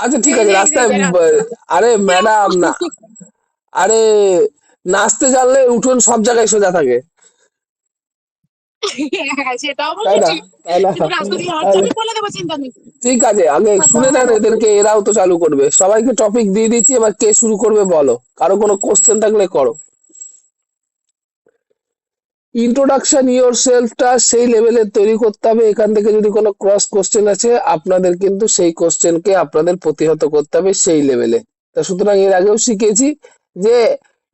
আচ্ছা ঠিক এই আছে, যে এই যে রাস্তায় এই যে রাস্তা। আরে কি ম্যাডাম অবস্থা? না, আরে নাচতে জানলে উঠোন সব জায়গায় সোজা থাকে, হ্যাঁ, সেটা তাই অবশ্য না? ঠিক। তাই না? কিন্তু রাস্তা দিয়ে হাঁটতে তাহলে আমি বলে দেবো, চিন্তা নেই। ঠিক আছে, আগে শুনে নেন এদেরকে, এরাও তো চালু করবে। সবাইকে টপিক দিয়ে দিচ্ছি, এবার কে শুরু করবে বলো, কারো কোনো কোশ্চেন থাকলে করো। ইন্ট্রোডাকশন ইয়োর সেলফটা সেই লেভেলের তৈরি করতে হবে, এখান থেকে যদি কোনো ক্রস কোশ্চেন আছে আপনাদের কিন্তু সেই কোশ্চেনকে আপনাদের প্রতিহত করতে হবে সেই লেভেলে। তা সুতরাং এর আগেও শিখেছি যে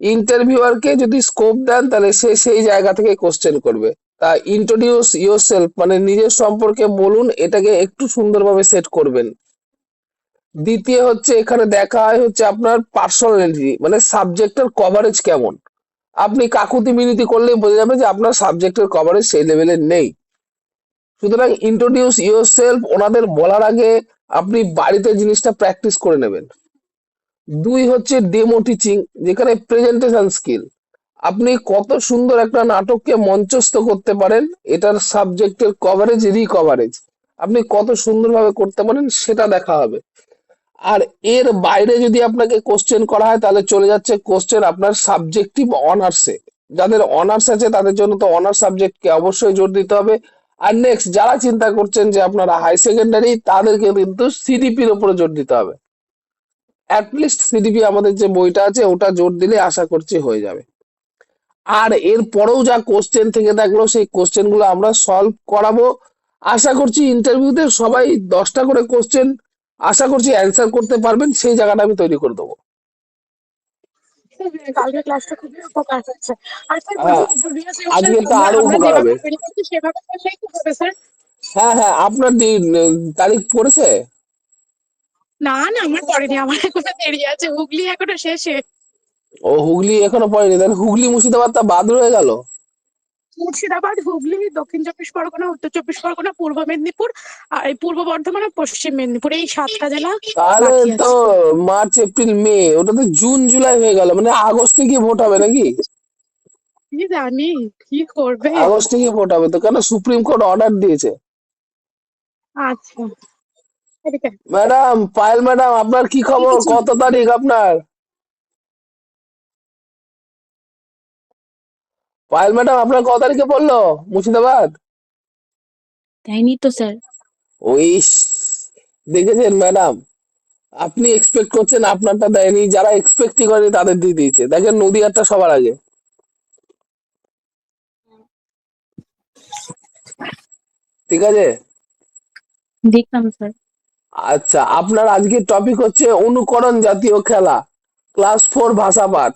ইন্টারভিউয়ারকে যদি স্কোপ দেন তাহলে সে সেই জায়গা থেকে কোশ্চেন করবে। তা ইন্ট্রোডিউস ইয়োর সেলফ মানে নিজের সম্পর্কে বলুন, এটাকে একটু সুন্দরভাবে সেট করবেন। দ্বিতীয় হচ্ছে এখানে দেখা হয় হচ্ছে আপনার পার্সোনালিটি মানে সাবজেক্টের কভারেজ কেমন। আপনি কাকুতি মিনতি করলেই বোঝা যাবে যে আপনার সাবজেক্টের কভারেজ সেই লেভেলের নেই। সুতরাং ইন্ট্রোডিউস ইউর সেলফ ওনাদের বলার আগে আপনি বাড়িতে জিনিসটা প্র্যাকটিস করে নেবেন। দুই হচ্ছে ডেমো টিচিং, যেখানে প্রেজেন্টেশন স্কিল, আপনি কত সুন্দর একটা নাটককে মঞ্চস্থ করতে পারেন, এটার সাবজেক্টের কভারেজ রিকভারেজ আপনি কত সুন্দরভাবে করতে পারেন সেটা দেখা হবে। আর এর বাইরে যদি আপনাকে কোশ্চেন করা হয় তাহলে চলে যাচ্ছে কোশ্চেন আপনার সাবজেক্টিভ অনার্সে। যাদের অনার্স আছে তাদের জন্য তো অনার্স সাবজেক্টকে অবশ্যই জোর দিতে হবে। আর নেক্সট যারা চিন্তা করছেন যে আপনারা হাই সেকেন্ডারি, তাদেরকে কিন্তু সিডিপির উপরে জোর দিতে হবে। অ্যাটলিস্ট সিডিপি আমাদের যে বইটা আছে ওটা জোর দিলে আশা করছি হয়ে যাবে। আর এর পরেও যা কোশ্চেন থেকে থাকলো সেই কোশ্চেন গুলো আমরা সলভ করাবো। আশা করছি ইন্টারভিউতে সবাই 10টা করে কোশ্চেন আশা করছি অ্যান্সার করতে পারবেন, সেই জায়গাটা আমি তৈরি করে দেবো। কালকের ক্লাসটা খুবই উপকার হচ্ছে। আর স্যার বলছি, হ্যাঁ, জুনিয়র সেকশন আজকে তো আমরা আরো আমরা উপকার যেভাবে হবে। তৈরি করছি সেভাবে করলেই তো হবে স্যার। হ্যাঁ হ্যাঁ, আপনার তারিখ পড়েছে? না না, আমার পড়েনি, আমার এখনো দেরি আছে, হুগলি এখনো শেষে। ও হুগলি এখনো পড়েনি, তাহলে হুগলি মুর্শিদাবাদটা বাদ রয়ে গেল। মুর্শিদাবাদ, হুগলি, দক্ষিণ চব্বিশ পরগনা, উত্তর চব্বিশ পরগনা, পূর্ব মেদিনীপুর, আর এই পূর্ব বর্ধমান আর পশ্চিম মেদিনীপুর, এই 7টা জেলা তাহলে বাকি তো আছে। মার্চ এপ্রিল মে, ওটা তো জুন জুলাই হয়ে গেল, মানে আগস্টে গিয়ে ভোট হবে নাকি? কি জানি কি করবে। আগস্টে গিয়ে ভোট হবে তো, কেন সুপ্রিম কোর্ট অর্ডার দিয়েছে। আচ্ছা, এদিকে ম্যাডাম, পায়েল ম্যাডাম, আপনার কি খবর, কিছু। কত তারিখ আপনার? পায়েল ম্যাডাম, আপনার কত তারিখে পড়লো মুর্শিদাবাদ? দেয়নি তো স্যার। ওই দেখেছেন ম্যাডাম, আপনি এক্সপেক্ট করছেন আপনারটা দেয়নি, যারা এক্সপেক্টই করেনি তাদের দিয়ে দিয়েছে। দেখেন নদীয়ারটা সবার আগে। ঠিক আছে। দেখলাম স্যার। আচ্ছা, আপনার আজকের টপিক হচ্ছে অনুকরণ জাতীয় খেলা, ক্লাস 4 ভাষা পাঠ,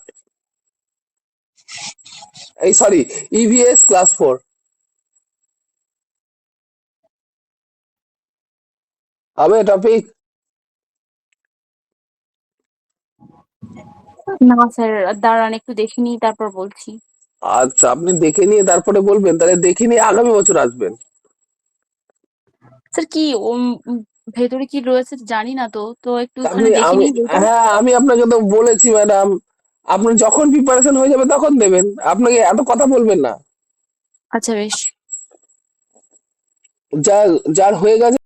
এই সরি ইভিএস ক্লাস 4 হবে টপিক। না স্যার, দাঁড়ান একটু দেখে নিই তারপর বলছি। আচ্ছা, আপনি দেখে নিয়ে তারপরে বলবেন, তাহলে দেখে নিয়ে আগামী বছর আসবেন। স্যার কি ভেতরে কি রয়েছে জানি না, তো তো তা একটুখানি আপনি দেখে আমি নিই বইটা। হ্যাঁ, আমি আপনাকে তো বলেছি ম্যাডাম, আপনার যখন প্রিপারেশন হয়ে যাবে তখন দেবেন, আপনাকে এত কথা বলবেন না। আচ্ছা বেশ। যার যার হয়ে গেছে